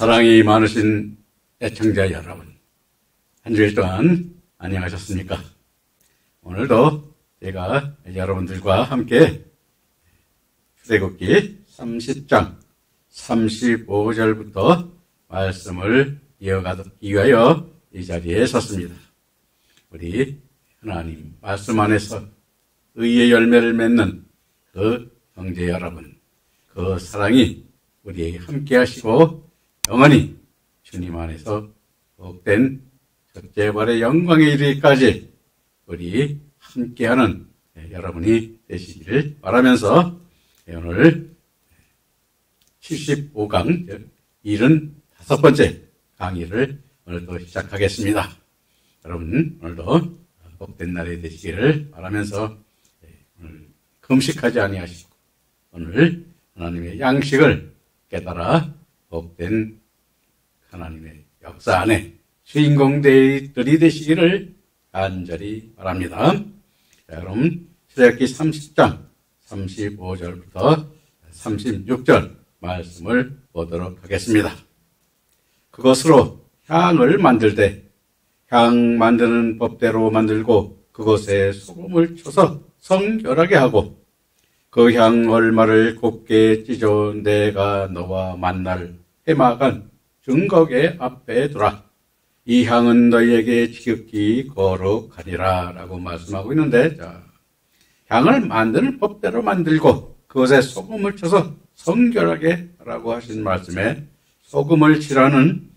사랑이 많으신 애청자 여러분, 한 주일 동안 안녕하셨습니까? 오늘도 제가 여러분들과 함께 출애굽기 30장 35절부터 말씀을 이어가기 위하여 이 자리에 섰습니다. 우리 하나님 말씀 안에서 의의 열매를 맺는 그 형제 여러분, 그 사랑이 우리에게 함께 하시고 영원히 주님 안에서 복된 첫째벌의 영광에 이르기까지 우리 함께하는 여러분이 되시기를 바라면서 오늘 75강 75번째 강의를 오늘도 시작하겠습니다. 여러분 오늘도 복된 날이 되시기를 바라면서 오늘 금식하지 아니하시고 오늘 하나님의 양식을 깨달아 복된 하나님의 역사 안에 주인공들이 되시기를 간절히 바랍니다. 자, 그럼 출애굽기 30장 35절부터 36절 말씀을 보도록 하겠습니다. 그것으로 향을 만들되 향 만드는 법대로 만들고 그것에 소금을 쳐서 성결하게 하고 그 향 얼마를 곱게 찢어 내가 너와 만날 해마간 증거계 앞에 두라. 이 향은 너희에게 지극히 거룩하리라 라고 말씀하고 있는데, 자, 향을 만드는 법대로 만들고 그것에 소금을 쳐서 성결하게 하라고 하신 말씀에 소금을 치라는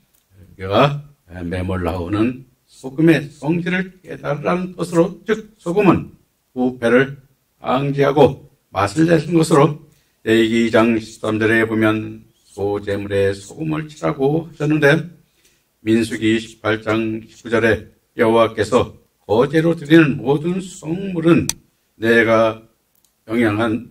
여기가 매몰 나오는 소금의 성질을 깨달으라는 뜻으로, 즉 소금은 부패를 방지하고 맛을 내는 것으로 레위기 2장 13절에 보면 소제물에 소금을 치라고 하셨는데, 민수기 18장 19절에 여호와께서 거제로 드리는 모든 성물은 내가 영양한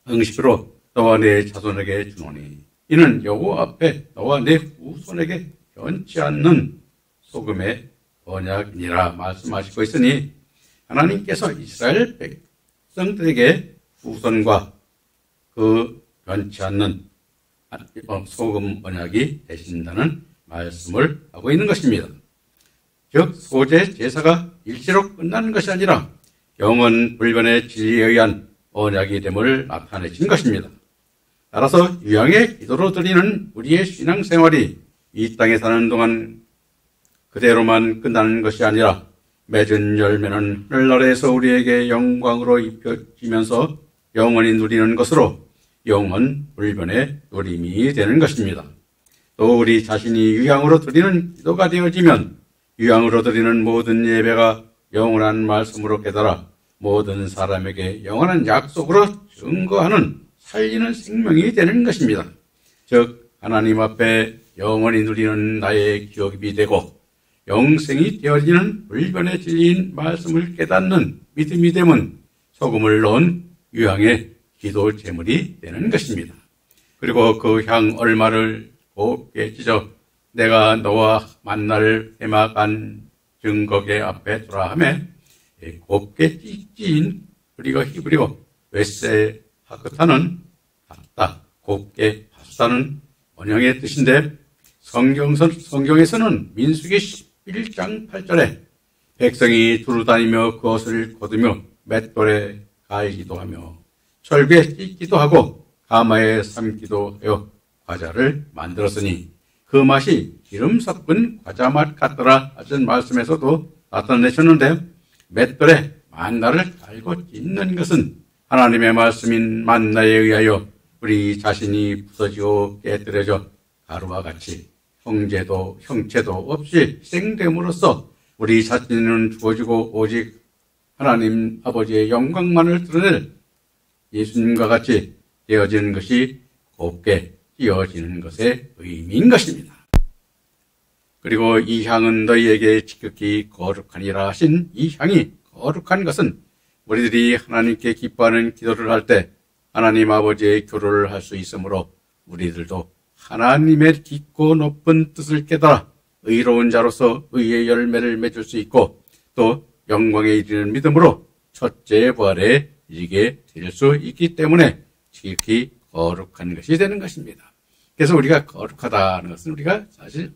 음식으로 너와 내 자손에게 주노니 이는 여호와 앞에 너와 내 후손에게 변치 않는 소금의 언약이니라 말씀하시고 있으니, 하나님께서 이스라엘 백성들에게 후손과 그 변치 않는 소금 언약이 되신다는 말씀을 하고 있는 것입니다. 즉 소재 제사가 일시로 끝나는 것이 아니라 영원 불변의 진리에 의한 언약이 됨을 나타내신 것입니다. 따라서 유향의 기도로 드리는 우리의 신앙생활이 이 땅에 사는 동안 그대로만 끝나는 것이 아니라 맺은 열매는 하늘나라에서 우리에게 영광으로 입혀지면서 영원히 누리는 것으로 영원 불변의 누림이 되는 것입니다. 또 우리 자신이 유향으로 드리는 기도가 되어지면 유향으로 드리는 모든 예배가 영원한 말씀으로 깨달아 모든 사람에게 영원한 약속으로 증거하는 살리는 생명이 되는 것입니다. 즉 하나님 앞에 영원히 누리는 나의 기업이 되고 영생이 되어지는 불변의 진리인 말씀을 깨닫는 믿음이 되면 소금을 넣은 유향의 기도 제물이 되는 것입니다. 그리고 그 향 얼마를 곱게 찢어 내가 너와 만날 해마간 증거계 앞에 두라 하며, 곱게 찢진 우리가 히브리어 웨세 하크타는 닫다, 곱게 바수다는 원형의 뜻인데, 성경에서는 민수기 11장 8절에 백성이 두루다니며 그것을 거두며 맷돌에 갈기도 하며 철구에 찢기도 하고 가마에 삶기도 하여 과자를 만들었으니 그 맛이 기름 섞은 과자 맛 같더라 하신 말씀에서도 나타내셨는데, 맷돌에 만나를 갈고 찢는 것은 하나님의 말씀인 만나에 의하여 우리 자신이 부서지고 깨뜨려져 가루와 같이 형체도 없이 희생됨으로써 우리 자신은 주어지고 오직 하나님 아버지의 영광만을 드러낼 예수님과 같이 되어지는 것이 곱게 띄어지는 것의 의미인 것입니다. 그리고 이 향은 너희에게 지극히 거룩하니라 하신 이 향이 거룩한 것은 우리들이 하나님께 기뻐하는 기도를 할 때 하나님 아버지의 교류를 할 수 있으므로 우리들도 하나님의 깊고 높은 뜻을 깨달아 의로운 자로서 의의 열매를 맺을 수 있고 또 영광에 이르는 믿음으로 첫째 부활에 이르게 될 수 있기 때문에 지극히 거룩한 것이 되는 것입니다. 그래서 우리가 거룩하다는 것은 우리가 사실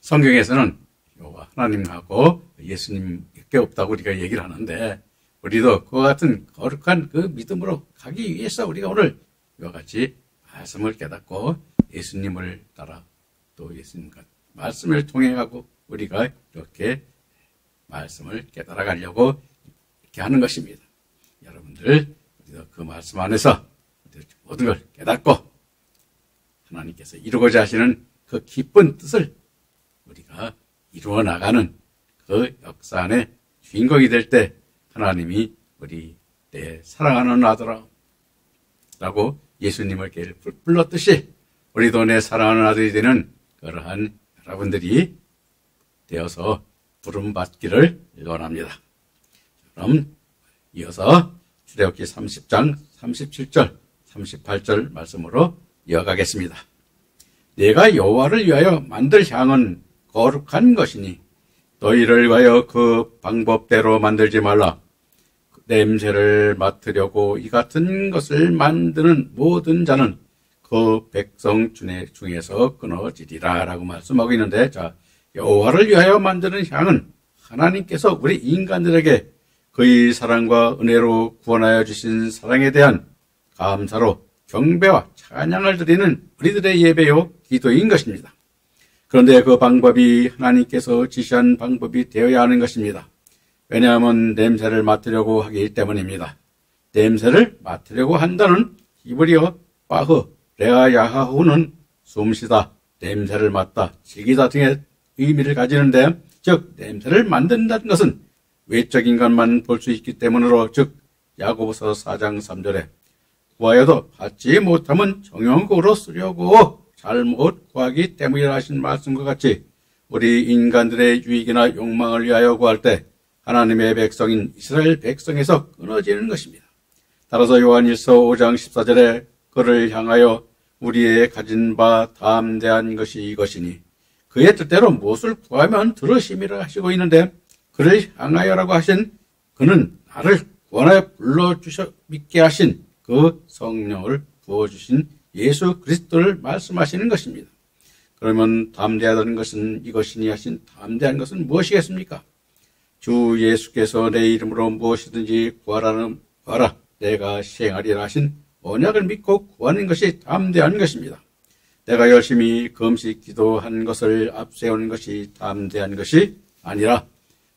성경에서는 여호와 하나님하고 예수님밖에 없다고 우리가 얘기를 하는데, 우리도 그와 같은 거룩한 그 믿음으로 가기 위해서 우리가 오늘 이와 같이 말씀을 깨닫고 예수님을 따라 또 예수님과 말씀을 통해 가고 우리가 이렇게 말씀을 깨달아 가려고 이렇게 하는 것입니다. 여러분들, 우리도 그 말씀 안에서 모든 걸 깨닫고 하나님께서 이루고자 하시는 그 기쁜 뜻을 우리가 이루어 나가는 그 역사 안에 주인공이 될 때 하나님이 우리 내 사랑하는 아들아 라고 예수님을 불렀듯이 우리도 내 사랑하는 아들이 되는 그러한 여러분들이 되어서 부름받기를 원합니다. 그럼 이어서 출애굽기 30장 37절 38절 말씀으로 이어가겠습니다. 내가 여호와를 위하여 만들 향은 거룩한 것이니 너희를 위하여 그 방법대로 만들지 말라. 냄새를 맡으려고 이 같은 것을 만드는 모든 자는 그 백성 중에서 끊어지리라 라고 말씀하고 있는데, 자, 여호와를 위하여 만드는 향은 하나님께서 우리 인간들에게 그의 사랑과 은혜로 구원하여 주신 사랑에 대한 감사로 경배와 찬양을 드리는 우리들의 예배요 기도인 것입니다. 그런데 그 방법이 하나님께서 지시한 방법이 되어야 하는 것입니다. 왜냐하면 냄새를 맡으려고 하기 때문입니다. 냄새를 맡으려고 한다는 히브리어 바흐, 레아 야하후는 숨쉬다, 냄새를 맡다, 즐기다 등의 의미를 가지는데, 즉 냄새를 만든다는 것은 외적인 것만 볼 수 있기 때문으로, 즉 야고보서 4장 3절에 구하여도 받지 못하면 정욕으로 쓰려고 잘못 구하기 때문이라 하신 말씀과 같이 우리 인간들의 유익이나 욕망을 위하여 구할 때 하나님의 백성인 이스라엘 백성에서 끊어지는 것입니다. 따라서 요한일서 5장 14절에 그를 향하여 우리의 가진 바 담대한 것이 이것이니 그의 뜻대로 무엇을 구하면 들으심이라 하시고 있는데, 그를 향하여라고 하신 그는 나를 구원하여 불러주셔 믿게 하신 그 성령을 부어주신 예수 그리스도를 말씀하시는 것입니다. 그러면 담대하다는 것은 이것이니 하신 담대한 것은 무엇이겠습니까? 주 예수께서 내 이름으로 무엇이든지 구하라 내가 시행하리라 하신 언약을 믿고 구하는 것이 담대한 것입니다. 내가 열심히 금식 기도한 것을 앞세우는 것이 담대한 것이 아니라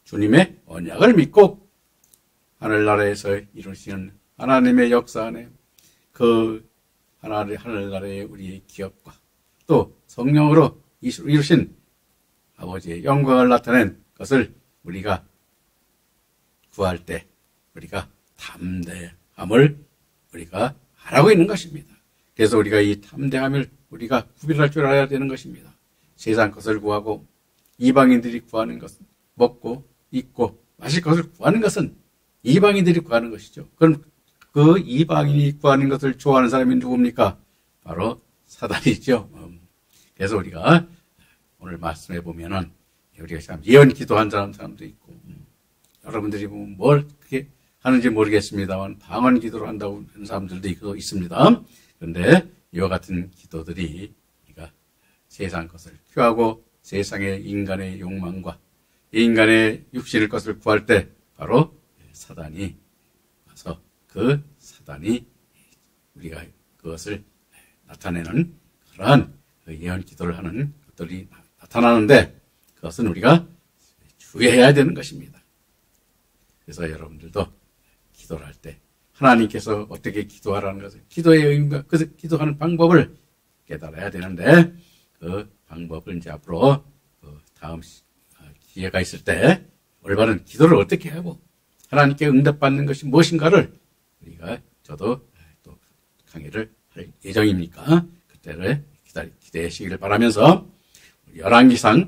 주님의 언약을 믿고 하늘나라에서 이루시는 하나님의 역사 안에 그 하늘나라의 우리의 기업과 또 성령으로 이루신 아버지의 영광을 나타낸 것을 우리가 구할 때 우리가 담대함을 우리가 하라고 있는 것입니다. 그래서 우리가 이 담대함을 우리가 구별할 줄 알아야 되는 것입니다. 세상 것을 구하고 이방인들이 구하는 것은 먹고 입고 마실 것을 구하는 것은 이방인들이 구하는 것이죠. 그럼 그 이방인이 구하는 것을 좋아하는 사람이 누굽니까? 바로 사단이죠. 그래서 우리가 오늘 말씀해 보면은 우리가 참 예언 기도한 사람도 있고, 여러분들이 보면 뭘 그렇게 하는지 모르겠습니다만 방언 기도를 한다고 하는 사람들도 있습니다. 그런데 이와 같은 기도들이 우리가 세상 것을 피하고 세상의 인간의 욕망과 인간의 육신의 것을 구할 때 바로 사단이 와서 그 사단이 우리가 그것을 나타내는 그러한 예언 기도를 하는 것들이 나타나는데, 그것은 우리가 주의해야 되는 것입니다. 그래서 여러분들도 기도를 할 때 하나님께서 어떻게 기도하라는 것을, 기도의 의미가, 그 기도하는 방법을 깨달아야 되는데, 그 방법을 이제 앞으로 다음 기회가 있을 때 올바른 기도를 어떻게 하고 하나님께 응답받는 것이 무엇인가를 우리가 저도 또 강의를 할 예정이니까 그때를 기대하시기를 바라면서, 열왕기서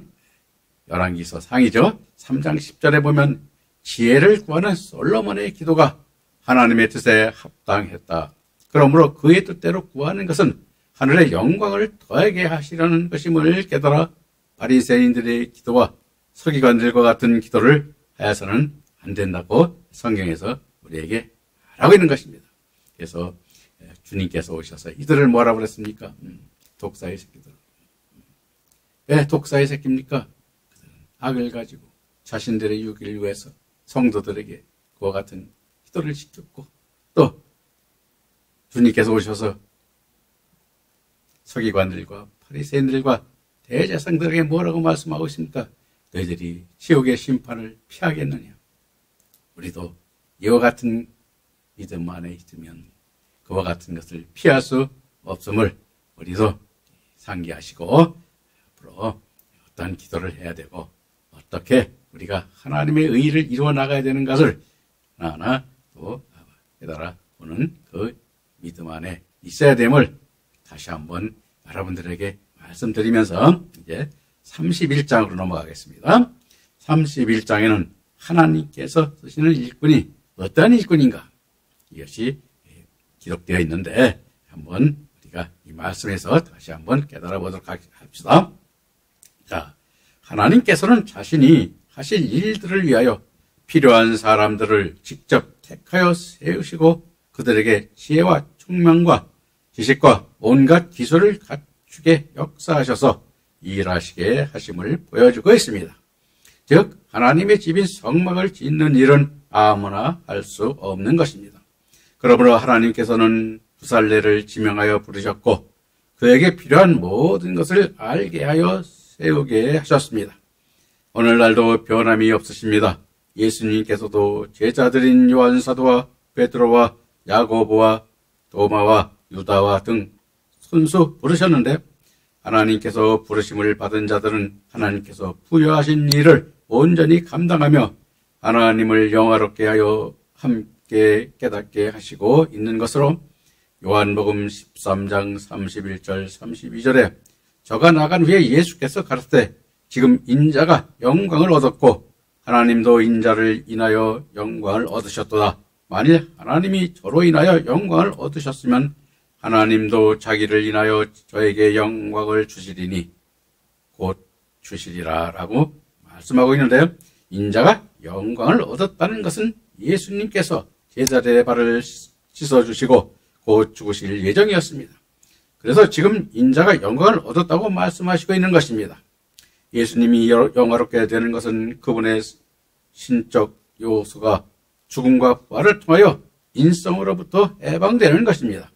상이죠. 3장 10절에 보면 지혜를 구하는 솔로몬의 기도가 하나님의 뜻에 합당했다. 그러므로 그의 뜻대로 구하는 것은 하늘의 영광을 더하게 하시려는 것임을 깨달아 바리새인들의 기도와 서기관들과 같은 기도를 하여서는 안 된다고 성경에서 우리에게 말하고 있는 것입니다. 그래서 주님께서 오셔서 이들을 뭐라 그랬습니까? 독사의 새끼들. 왜 독사의 새끼입니까? 그들은 악을 가지고 자신들의 유익을 위해서 성도들에게 그와 같은 기도를 시켰고, 또 주님께서 오셔서 서기관들과 바리새인들과 대제사장들에게 뭐라고 말씀하고 있습니까? 너희들이 지옥의 심판을 피하겠느냐? 우리도 이와 같은 믿음 안에 있으면 그와 같은 것을 피할 수 없음을 우리도 상기하시고 앞으로 어떤 기도를 해야 되고 어떻게 우리가 하나님의 의를 이루어 나가야 되는 것을 하나하나 또 깨달아 보는 그 믿음 안에 있어야 됨을 다시 한번 여러분들에게 말씀드리면서 이제 31장으로 넘어가겠습니다. 31장에는 하나님께서 쓰시는 일꾼이 어떠한 일꾼인가? 이것이 기록되어 있는데 한번 우리가 이 말씀에서 다시 한번 깨달아 보도록 합시다. 자, 하나님께서는 자신이 하실 일들을 위하여 필요한 사람들을 직접 택하여 세우시고 그들에게 지혜와 총명과 지식과 온갖 기술을 갖추게 역사하셔서 일하시게 하심을 보여주고 있습니다. 즉 하나님의 집인 성막을 짓는 일은 아무나 할 수 없는 것입니다. 그러므로 하나님께서는 부살레를 지명하여 부르셨고 그에게 필요한 모든 것을 알게 하여 세우게 하셨습니다. 오늘날도 변함이 없으십니다. 예수님께서도 제자들인 요한 사도와 베드로와 야고보와 도마와 유다와 등 손수 부르셨는데 하나님께서 부르심을 받은 자들은 하나님께서 부여하신 일을 온전히 감당하며 하나님을 영화롭게 하여 함께 깨닫게 하시고 있는 것으로 요한복음 13장 31절 32절에 저가 나간 후에 예수께서 가르치되 지금 인자가 영광을 얻었고 하나님도 인자를 인하여 영광을 얻으셨도다. 만일 하나님이 저로 인하여 영광을 얻으셨으면 하나님도 자기를 인하여 저에게 영광을 주시리니 곧 주시리라 라고 말씀하고 있는데요. 인자가 영광을 얻었다는 것은 예수님께서 제자들의 발을 씻어주시고 곧 죽으실 예정이었습니다. 그래서 지금 인자가 영광을 얻었다고 말씀하시고 있는 것입니다. 예수님이 영화롭게 되는 것은 그분의 신적 요소가 죽음과 부활을 통하여 인성으로부터 해방되는 것입니다.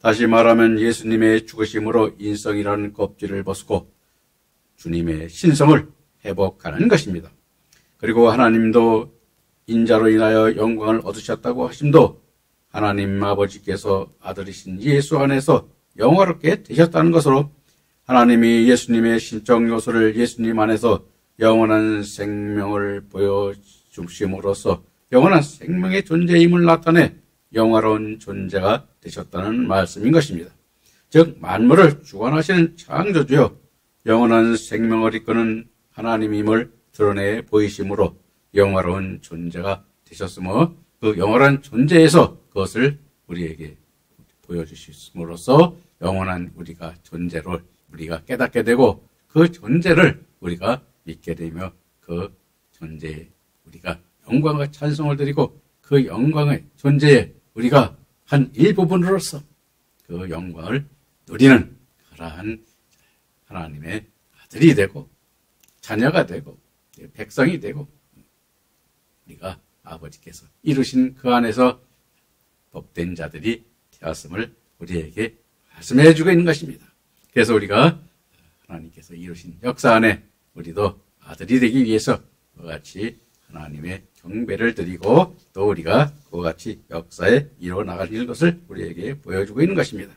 다시 말하면 예수님의 죽으심으로 인성이라는 껍질을 벗고 주님의 신성을 회복하는 것입니다. 그리고 하나님도 인자로 인하여 영광을 얻으셨다고 하심도 하나님 아버지께서 아들이신 예수 안에서 영화롭게 되셨다는 것으로 하나님이 예수님의 신적 요소를 예수님 안에서 영원한 생명을 보여주심으로써 영원한 생명의 존재임을 나타내 영화로운 존재가 되셨다는 말씀인 것입니다. 즉 만물을 주관하시는 창조주요 영원한 생명을 이끄는 하나님임을 드러내 보이심으로 영화로운 존재가 되셨으며 그 영원한 존재에서 그것을 우리에게 보여주심으로써 영원한 우리가 존재로 우리가 깨닫게 되고 그 존재를 우리가 믿게 되며 그 존재에 우리가 영광과 찬송을 드리고 그 영광의 존재에 우리가 한 일부분으로서 그 영광을 누리는 그러한 하나님의 아들이 되고 자녀가 되고 백성이 되고 우리가 아버지께서 이루신 그 안에서 복된 자들이 되었음을 우리에게 말씀해 주고 있는 것입니다. 그래서 우리가 하나님께서 이루신 역사 안에 우리도 아들이 되기 위해서 그와 같이 하나님의 경배를 드리고 또 우리가 그와 같이 역사에 이루어 나갈 것을 우리에게 보여주고 있는 것입니다.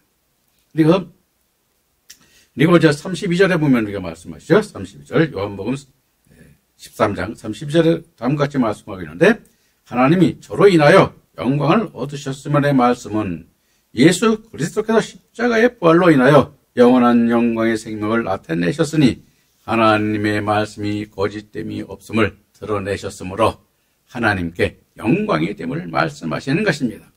그리고 저 32절에 보면 우리가 말씀하시죠. 32절 요한복음 13장 32절에 다음과 같이 말씀하고 있는데 하나님이 저로 인하여 영광을 얻으셨으면의 말씀은 예수 그리스도께서 십자가의 부활로 인하여 영원한 영광의 생명을 나타내셨으니 하나님의 말씀이 거짓됨이 없음을 드러내셨으므로 하나님께 영광이 됨을 말씀하시는 것입니다.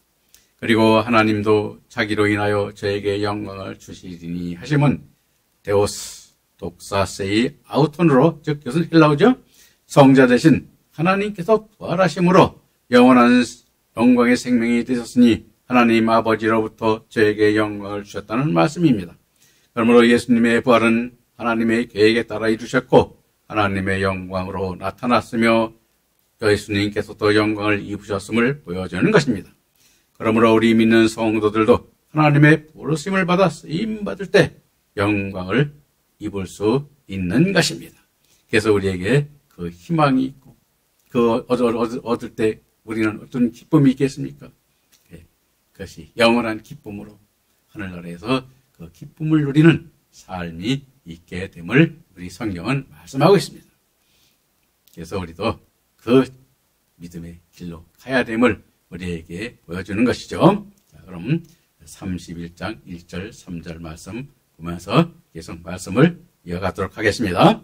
그리고 하나님도 자기로 인하여 저에게 영광을 주시리니 하심은 데오스 독사세이 아우톤으로 즉 이것은 헬라어죠. 성자 되신 하나님께서 부활하심으로 영원한 영광의 생명이 되셨으니 하나님 아버지로부터 저에게 영광을 주셨다는 말씀입니다. 그러므로 예수님의 부활은 하나님의 계획에 따라 이루셨고 하나님의 영광으로 나타났으며 예수님께서도 영광을 입으셨음을 보여주는 것입니다. 그러므로 우리 믿는 성도들도 하나님의 부르심을 받아 쓰임받을 때 영광을 입을 수 있는 것입니다. 그래서 우리에게 그 희망이 있고 그 얻을 때 우리는 어떤 기쁨이 있겠습니까? 그것이 영원한 기쁨으로 하늘나라에서 그 기쁨을 누리는 삶이 있게 됨을 우리 성경은 말씀하고 있습니다. 그래서 우리도 그 믿음의 길로 가야 됨을 우리에게 보여주는 것이죠. 자, 그럼 31장 1절 3절 말씀 보면서 계속 말씀을 이어가도록 하겠습니다.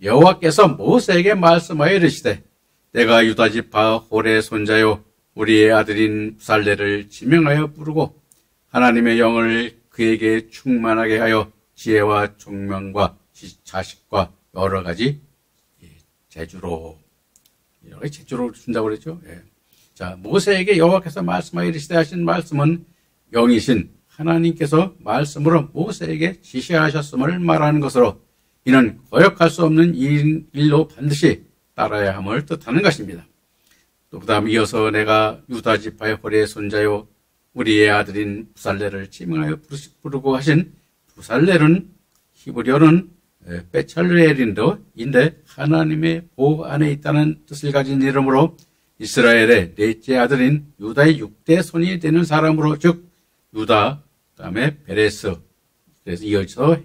여호와께서 모세에게 말씀하여 이르시되 내가 유다 지파 홀의 손자요 우리의 아들인 부살레를 지명하여 부르고 하나님의 영을 그에게 충만하게 하여 지혜와 총명과 자식과 여러 가지 재주로 준다고 그랬죠. 예. 자, 모세에게 여호와께서 말씀하여 이르시되 하신 말씀은 영이신 하나님께서 말씀으로 모세에게 지시하셨음을 말하는 것으로 이는 거역할 수 없는 일로 반드시 따라야 함을 뜻하는 것입니다. 또 그 다음 이어서 내가 유다 지파의 홀의 손자요 우리의 아들인 부살레를 지명하여 부르고 하신 부살레는 히브리어는 베찰레엘인데 하나님의 보호 안에 있다는 뜻을 가진 이름으로 이스라엘의 넷째 아들인 유다의 6대 손이 되는 사람으로 즉 유다 그 다음에 베레스 그래서 이어서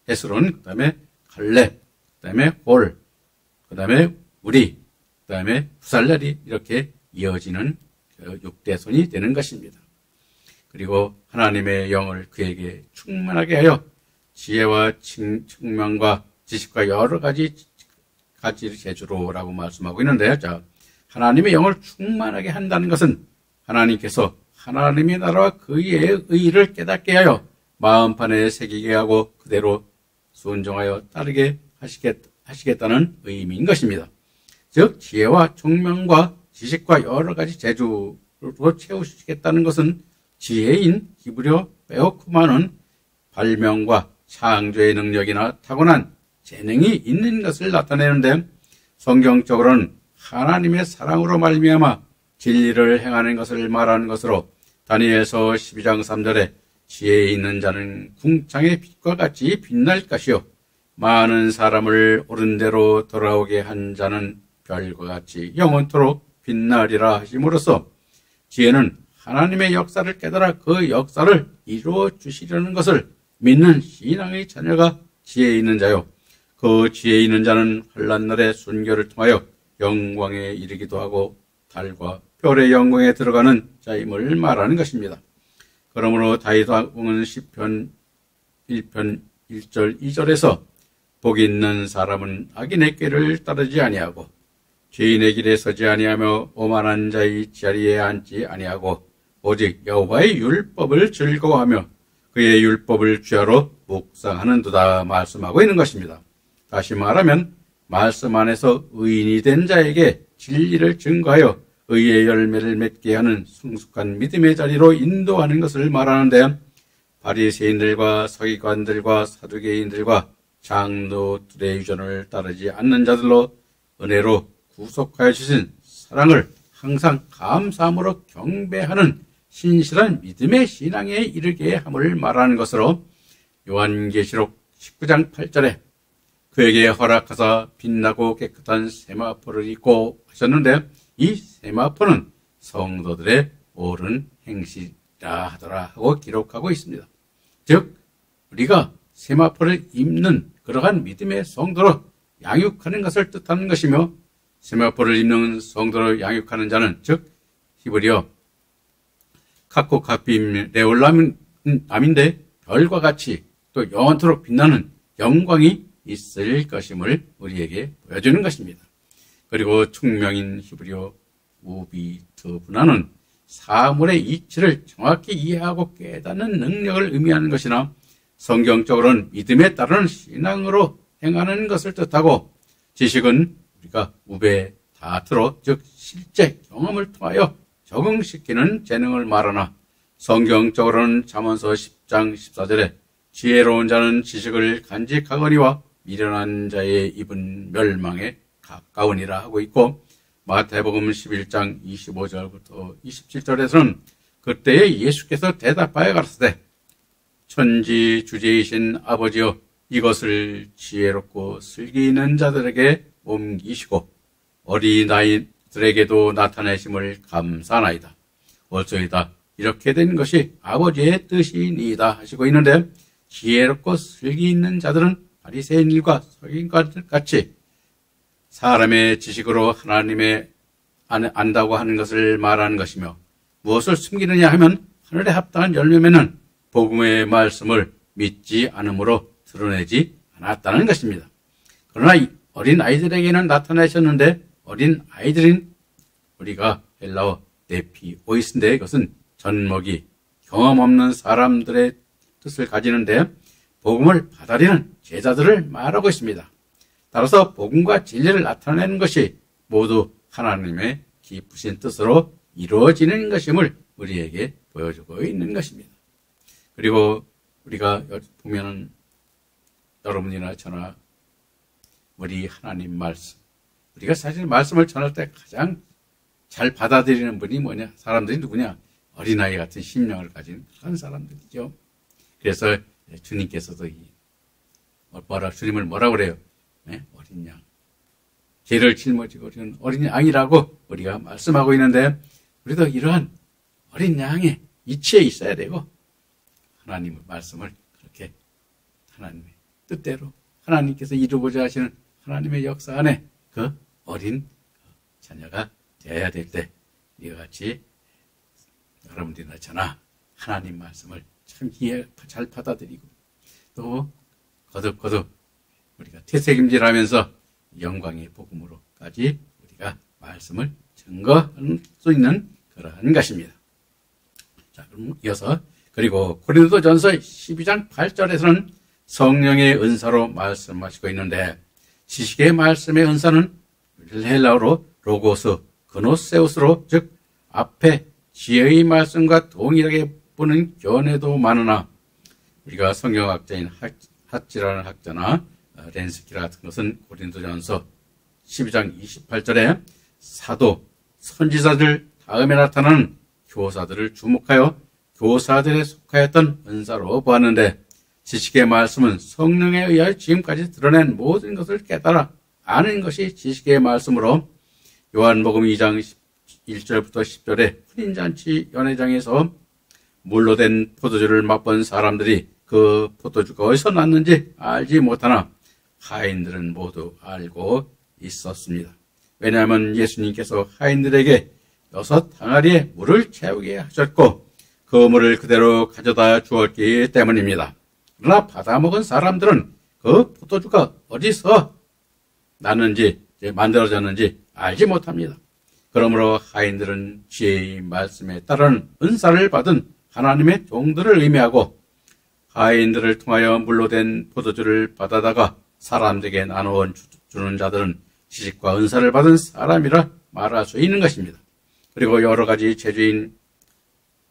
헤스론 그 다음에 갈렙 그 다음에 홀 그 다음에 우리 그 다음에 부살렐이 이렇게 이어지는 6대 손이 되는 것입니다. 그리고 하나님의 영을 그에게 충만하게 하여 지혜와 청명과 지식과 여러 가지 재주로라고 말씀하고 있는데요. 자, 하나님의 영을 충만하게 한다는 것은 하나님께서 하나님의 나라와 그의 의를 깨닫게 하여 마음판에 새기게 하고 그대로 순종하여 따르게 하시겠다는 의미인 것입니다. 즉 지혜와 총명과 지식과 여러 가지 재주로 채우시겠다는 것은 지혜인 히브리어 베오크마는 발명과 창조의 능력이나 타고난 재능이 있는 것을 나타내는데 성경적으로는 하나님의 사랑으로 말미암아 진리를 행하는 것을 말하는 것으로 다니엘서 12장 3절에 지혜 있는 자는 궁창의 빛과 같이 빛날 것이요 많은 사람을 옳은 대로 돌아오게 한 자는 별과 같이 영원토록 빛나리라 하심으로써 지혜는 하나님의 역사를 깨달아 그 역사를 이루어 주시려는 것을 믿는 신앙의 자녀가 지혜 있는 자요. 그 지혜 있는 자는 환난 날의 순교를 통하여 영광에 이르기도 하고 달과 별의 영광에 들어가는 자임을 말하는 것입니다. 그러므로 다윗 왕은 시편 1편 1절 2절에서 복이 있는 사람은 악인의 꾀를 따르지 아니하고 죄인의 길에 서지 아니하며 오만한 자의 자리에 앉지 아니하고 오직 여호와의 율법을 즐거워하며 그의 율법을 주야로 묵상하는도다 말씀하고 있는 것입니다. 다시 말하면 말씀 안에서 의인이 된 자에게 진리를 증거하여 의의 열매를 맺게 하는 성숙한 믿음의 자리로 인도하는 것을 말하는데 바리새인들과 서기관들과 사두개인들과 장로들의 유전을 따르지 않는 자들로 은혜로 구속하여 주신 사랑을 항상 감사함으로 경배하는 신실한 믿음의 신앙에 이르게 함을 말하는 것으로 요한계시록 19장 8절에 그에게 허락하사 빛나고 깨끗한 세마포를 입고 하셨는데 이 세마포는 성도들의 옳은 행실이라 하더라 하고 기록하고 있습니다. 즉 우리가 세마포를 입는 그러한 믿음의 성도로 양육하는 것을 뜻하는 것이며 세마포를 입는 성도로 양육하는 자는 즉 히브리어 카코카빔 레올람인데 별과 같이 또 영원토록 빛나는 영광이 있을 것임을 우리에게 보여주는 것입니다. 그리고 총명인 히브리어 우비트 분화는 사물의 이치를 정확히 이해하고 깨닫는 능력을 의미하는 것이나 성경적으로는 믿음에 따르는 신앙으로 행하는 것을 뜻하고 지식은 우리가 우베 다트로 즉 실제 경험을 통하여 적응시키는 재능을 말하나 성경적으로는 잠언서 10장 14절에 지혜로운 자는 지식을 간직하거니와 미련한 자의 입은 멸망에 가까우니라 하고 있고 마태복음 11장 25절부터 27절에서는 그때에 예수께서 대답하여 가라사대 천지 주제이신 아버지여 이것을 지혜롭고 슬기 있는 자들에게 옮기시고 어린아이들에게도 나타내심을 감사하나이다. 올소이다. 이렇게 된 것이 아버지의 뜻이니이다 하시고 있는데 지혜롭고 슬기 있는 자들은 바리새인들과 서기관들 같이 사람의 지식으로 하나님의 안다고 하는 것을 말하는 것이며 무엇을 숨기느냐 하면 하늘에 합당한 열매면은 복음의 말씀을 믿지 않으므로 드러내지 않았다는 것입니다. 그러나 어린 아이들에게는 나타나셨는데 어린 아이들인 우리가 헬라어 네피오이스인데 이것은 젖먹이 경험 없는 사람들의 뜻을 가지는데 복음을 받아들이는 제자들을 말하고 있습니다. 따라서 복음과 진리를 나타내는 것이 모두 하나님의 기쁘신 뜻으로 이루어지는 것임을 우리에게 보여주고 있는 것입니다. 그리고 우리가 보면은 여러분이나 저나 우리 하나님 말씀, 우리가 사실 말씀을 전할 때 가장 잘 받아들이는 분이 뭐냐? 사람들이 누구냐? 어린아이 같은 심령을 가진 그런 사람들이죠. 그래서 주님께서도 주님을 뭐라고 그래요? 네? 어린 양. 죄를 짊어지고 우리는 어린 양이라고 우리가 말씀하고 있는데 우리도 이러한 어린 양의 이치에 있어야 되고 하나님의 말씀을 그렇게 하나님의 뜻대로 하나님께서 이루고자 하시는 하나님의 역사 안에 그 어린 자녀가 되어야 될 때 이와 같이 여러분들이나 저나 하나님 말씀을 참 잘 받아들이고 또 거듭거듭 우리가 되새김질하면서 영광의 복음으로까지 우리가 말씀을 증거할 수 있는 그러한 것입니다. 자, 그럼 이어서 그리고 고린도전서 12장 8절에서는 성령의 은사로 말씀하시고 있는데 지식의 말씀의 은사는 헬라어로 로고스, 그노세우스로 즉 앞에 지혜의 말씀과 동일하게 보는 견해도 많으나 우리가 성경학자인 핫지라는 학자나 렌스키라 같은 것은 고린도전서 12장 28절에 사도, 선지자들 다음에 나타나는 교사들을 주목하여 교사들에 속하였던 은사로 보았는데 지식의 말씀은 성령에 의하여 지금까지 드러낸 모든 것을 깨달아 아는 것이 지식의 말씀으로 요한복음 2장 1절부터 10절에 혼인잔치 연회장에서 물로 된 포도주를 맛본 사람들이 그 포도주가 어디서 났는지 알지 못하나 하인들은 모두 알고 있었습니다. 왜냐하면 예수님께서 하인들에게 6 항아리에 물을 채우게 하셨고 그 물을 그대로 가져다 주었기 때문입니다. 그러나 받아먹은 사람들은 그 포도주가 어디서 났는지 만들어졌는지 알지 못합니다. 그러므로 하인들은 지혜의 말씀에 따른 은사를 받은 하나님의 종들을 의미하고 하인들을 통하여 물로 된 포도주를 받아다가 사람들에게 나누어 주는 자들은 지식과 은사를 받은 사람이라 말할 수 있는 것입니다. 그리고 여러 가지 제주인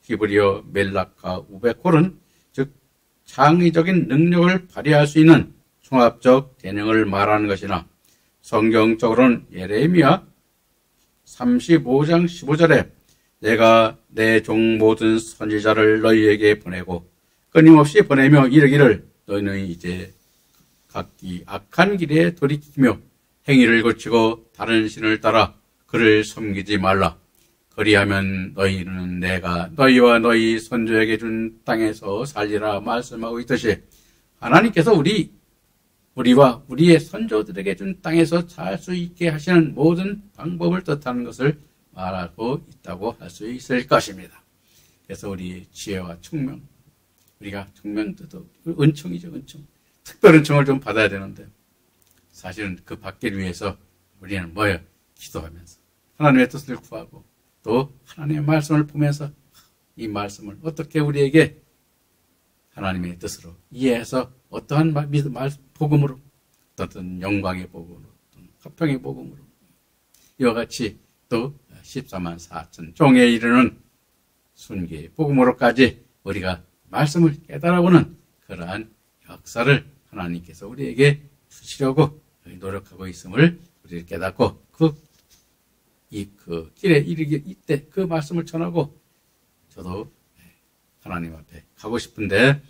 히브리어 멜락과 우베콜은 즉 창의적인 능력을 발휘할 수 있는 종합적 재능을 말하는 것이나 성경적으로는 예레미야 35장 15절에 내가 내 종 모든 선지자를 너희에게 보내고 끊임없이 보내며 이르기를 너희는 이제 각기 악한 길에 돌이키며 행위를 고치고 다른 신을 따라 그를 섬기지 말라. 그리하면 너희는 내가 너희와 너희 선조에게 준 땅에서 살리라 말씀하고 있듯이 하나님께서 우리와 우리의 선조들에게 준 땅에서 살 수 있게 하시는 모든 방법을 뜻하는 것을 말하고 있다고 할 수 있을 것입니다. 그래서 우리 지혜와 총명, 우리가 총명도 은총이죠, 은총. 특별 은총을 좀 받아야 되는데 사실은 그 받기 위해서 우리는 뭐예요? 기도하면서 하나님의 뜻을 구하고 또 하나님의 말씀을 보면서 이 말씀을 어떻게 우리에게 하나님의 뜻으로 이해해서 어떠한 복음으로 어떤 영광의 복음으로 화평의 복음으로 이와 같이 또 14만 4천 종에 이르는 순교의 복음으로까지 우리가 말씀을 깨달아보는 그러한 역사를 하나님께서 우리에게 주시려고 노력하고 있음을 우리를 깨닫고 그 길에 이르기 이때 그 말씀을 전하고 저도 하나님 앞에 가고 싶은데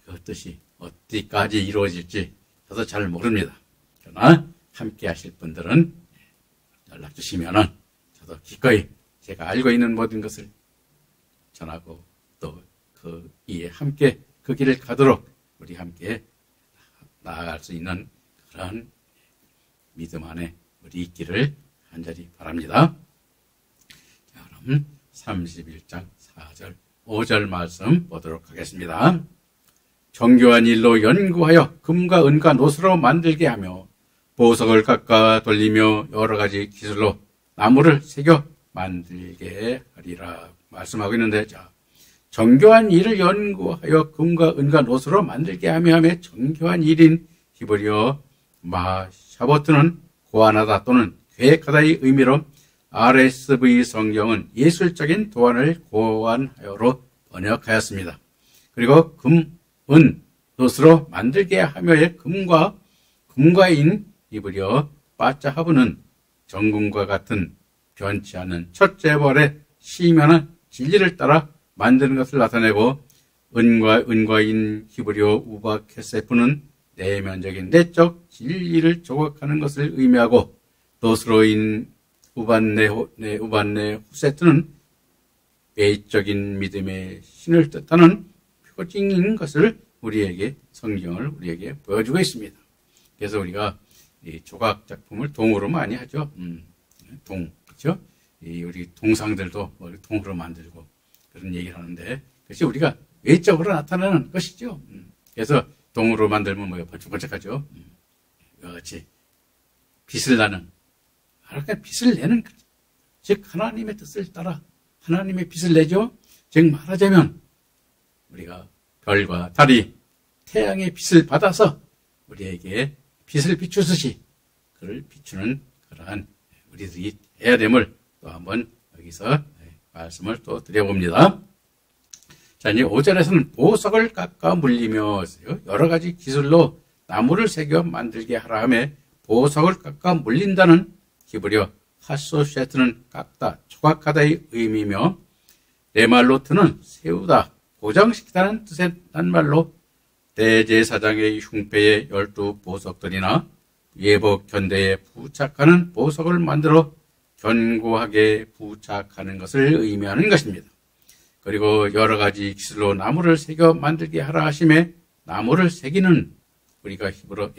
그 뜻이 어디까지 이루어질지 저도 잘 모릅니다. 그러나 함께 하실 분들은 연락 주시면은 저도 기꺼이 제가 알고 있는 모든 것을 전하고 또 그 이에 함께 그 길을 가도록 우리 함께 나아갈 수 있는 그런 믿음 안에 우리 있기를 간절히 바랍니다. 자, 그럼 31장 4절 5절 말씀 보도록 하겠습니다. 정교한 일로 연구하여 금과 은과 노수로 만들게 하며 보석을 깎아 돌리며 여러 가지 기술로 나무를 새겨 만들게 하리라 말씀하고 있는데, 자, 정교한 일을 연구하여 금과 은과 노수로 만들게 하며 정교한 일인 히브리어 마샤보트는 고안하다 또는 계획하다의 의미로 RSV 성경은 예술적인 도안을 고안하여로 번역하였습니다. 그리고 금, 은, 노수로 만들게 하며의 금과인 히브리어 빠짜하브는 정금과 같은 변치 않는 첫째 벌의 시면한 진리를 따라 만드는 것을 나타내고, 은과인 히브리어 우바 케세프는 내면적인 내적 진리를 조각하는 것을 의미하고, 노스로인 우반네 후세트는 외적인 믿음의 신을 뜻하는 표징인 것을 성경을 우리에게 보여주고 있습니다. 그래서 우리가 이 조각 작품을 동으로 많이 하죠. 그렇죠? 우리 동상들도 동으로 만들고 그런 얘기를 하는데, 그것이 우리가 외적으로 나타나는 것이죠. 그래서 동으로 만들면 번쩍번쩍하죠. 이와 같이 빛을 나는, 빛을 내는, 즉 하나님의 뜻을 따라 하나님의 빛을 내죠. 즉 말하자면 우리가 별과 달이 태양의 빛을 받아서 우리에게 빛을 비추듯이 그를 비추는 그러한 우리들이 해야 됨을 또 한번 여기서 말씀을 또 드려봅니다. 자, 이제 5절에서는 보석을 깎아 물리며 여러 가지 기술로 나무를 새겨 만들게 하라 하며, 보석을 깎아 물린다는 히브리어 하소쉐트는 깎다, 조각하다의 의미며, 레말로트는 세우다, 고정시키다는 뜻의 낱말로 대제사장의 흉패에 12보석들이나 예복 견대에 부착하는 보석을 만들어 견고하게 부착하는 것을 의미하는 것입니다. 그리고 여러 가지 기술로 나무를 새겨 만들게 하라 하심에, 나무를 새기는 우리가 히브리어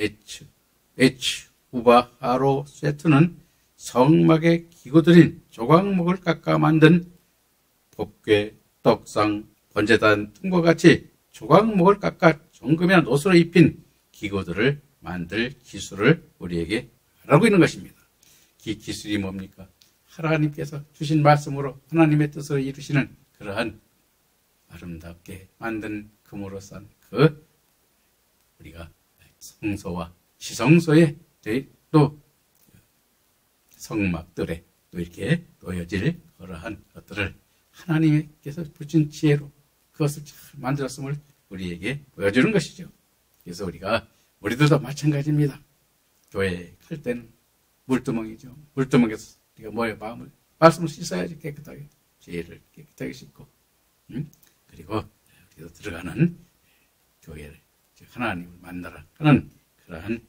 우바 하로 세트는 성막의 기구들인 조각목을 깎아 만든 법궤, 떡상, 번제단 등과 같이 조각목을 깎아 정금이나 노수로 입힌 기구들을 만들 기술을 우리에게 하라고 있는 것입니다. 기술이 뭡니까? 하나님께서 주신 말씀으로 하나님의 뜻을 이루시는 그러한 아름답게 만든 금으로 싼 우리가 성소와 지성소에 또 성막들에 또 이렇게 놓여질 그러한 것들을 하나님께서 주신 지혜로 그것을 잘 만들었음을 우리에게 보여주는 것이죠. 그래서 우리들도 마찬가지입니다. 교회 갈 때는 물두멍이죠. 물두멍에서 우리가 말씀을 씻어야지 깨끗하게, 죄를 깨끗하게 씻고, 그리고 우리도 들어가는 교회를, 즉 하나님을 만나라 하는 그러한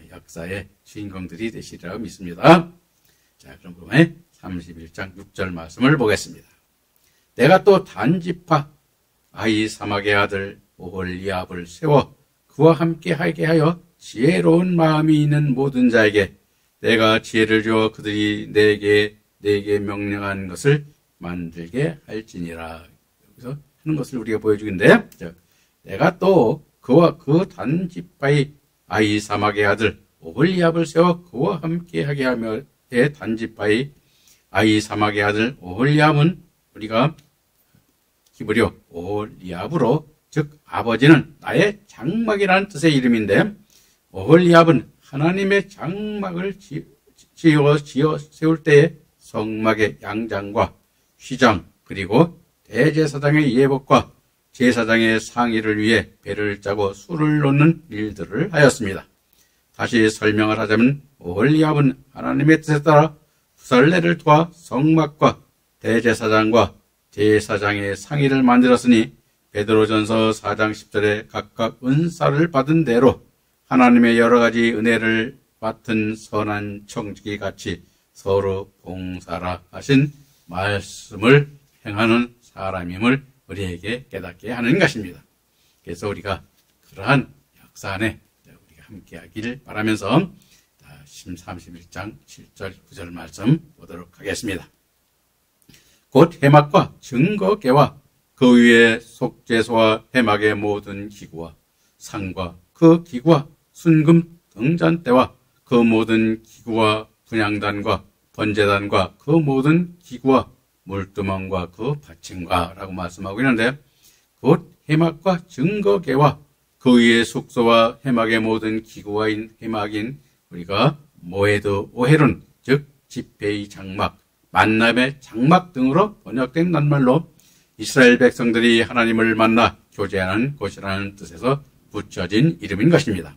역사의 주인공들이 되시리라고 믿습니다. 자, 그럼 그러면 31장 6절 말씀을 보겠습니다. 내가 또 단지파 아히사막의 아들 오홀리압을 세워 그와 함께 하게 하여 지혜로운 마음이 있는 모든 자에게 내가 지혜를 주어 그들이 내게 명령한 것을 만들게 할지니라. 여기서 하는 것을 우리가 보여주는데, 내가 또 그와 그 단지파의 아히사막의 아들 오홀리압을 세워 그와 함께 하게 하며의 단지파의 아히사막의 아들 오홀리압은 우리가 히브리어 오홀리압으로, 즉 아버지는 나의 장막이라는 뜻의 이름인데, 오홀리압은 하나님의 장막을 지어 세울 때에 성막의 양장과 휘장 그리고 대제사장의 예복과 제사장의 상의를 위해 배를 짜고 술을 놓는 일들을 하였습니다. 다시 설명을 하자면 올리압은 하나님의 뜻에 따라 후살레를 도와 성막과 대제사장과 제사장의 상의를 만들었으니 베드로전서 4장 10절에 각각 은사를 받은 대로 하나님의 여러 가지 은혜를 맡은 선한 청지기 같이 서로 봉사라 하신 말씀을 행하는 사람임을 우리에게 깨닫게 하는 것입니다. 그래서 우리가 그러한 역사 안에 우리가 함께 하기를 바라면서 31장 7절 9절 말씀 보도록 하겠습니다. 곧 해막과 증거궤와 그 위에 속죄소와 해막의 모든 기구와 상과 그 기구와 순금 등잔대와 그 모든 기구와 분향단과 번제단과 그 모든 기구와 물두멍과 그 받침과 라고 말씀하고 있는데 곧 해막과 증거궤와 그 위에 숙소와 해막의 모든 기구와인 해막인 우리가 모에드 오헬은 즉 집회의 장막, 만남의 장막 등으로 번역된 낱말로 이스라엘 백성들이 하나님을 만나 교제하는 곳이라는 뜻에서 붙여진 이름인 것입니다.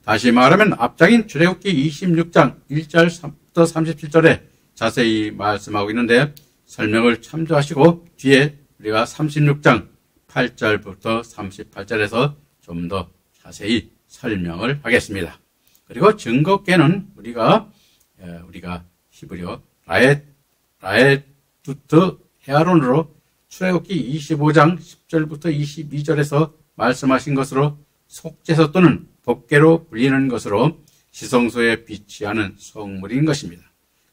다시 말하면 앞장인 출애굽기 26장 1절부터 37절에 자세히 말씀하고 있는데 설명을 참조하시고 뒤에 우리가 36장 8절부터 38절에서 좀 더 자세히 설명을 하겠습니다. 그리고 증거궤는 우리가 히브리어 라에두트 헤아론으로 출애굽기 25장 10절부터 22절에서 말씀하신 것으로 속죄소 또는 법궤로 불리는 것으로 시성소에 비치하는 성물인 것입니다.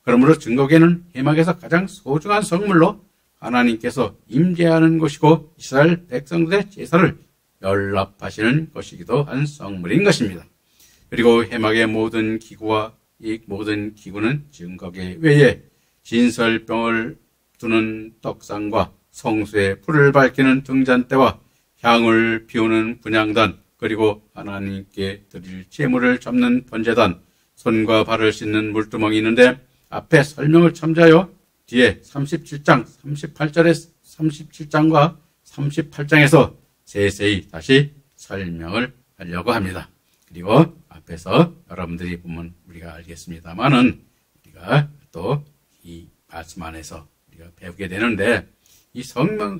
그러므로 증거궤는 해막에서 가장 소중한 성물로 하나님께서 임재하는 곳이고 이스라엘 백성들의 제사를 연락하시는 것이기도 한 성물인 것입니다. 그리고 해막의 모든 기구와 이 모든 기구는 증거궤 외에 진설병을 두는 떡상과 성수에 불을 밝히는 등잔대와 향을 피우는 분향단 그리고 하나님께 드릴 제물을 잡는 번제단 손과 발을 씻는 물두멍이 있는데 앞에 설명을 참조하여 뒤에 37장 37장과 38장에서 세세히 다시 설명을 하려고 합니다. 그리고 앞에서 여러분들이 보면 우리가 알겠습니다만은 우리가 또 이 말씀 안에서 우리가 배우게 되는데 이 성막을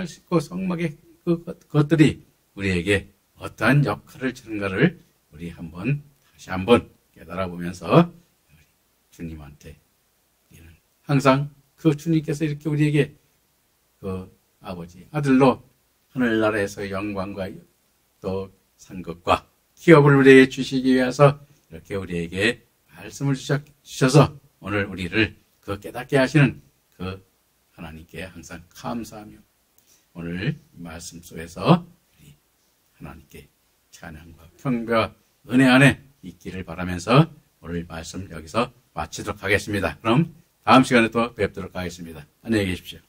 싣고 성막의 그것들이 우리에게 어떠한 역할을 주는가를 우리 다시 한번 깨달아 보면서 주님한테 우리는 항상 그 주님께서 이렇게 우리에게 그 아버지 아들로 하늘나라에서 영광과 또 상급과 기업을 우리에게 주시기 위해서 이렇게 우리에게 말씀을 주셔서 오늘 우리를 그 깨닫게 하시는 그 하나님께 항상 감사하며 오늘 말씀 속에서 우리 하나님께 찬양과 경배와 은혜 안에 있기를 바라면서 오늘 말씀 여기서 마치도록 하겠습니다. 그럼 다음 시간에 또 뵙도록 하겠습니다. 안녕히 계십시오.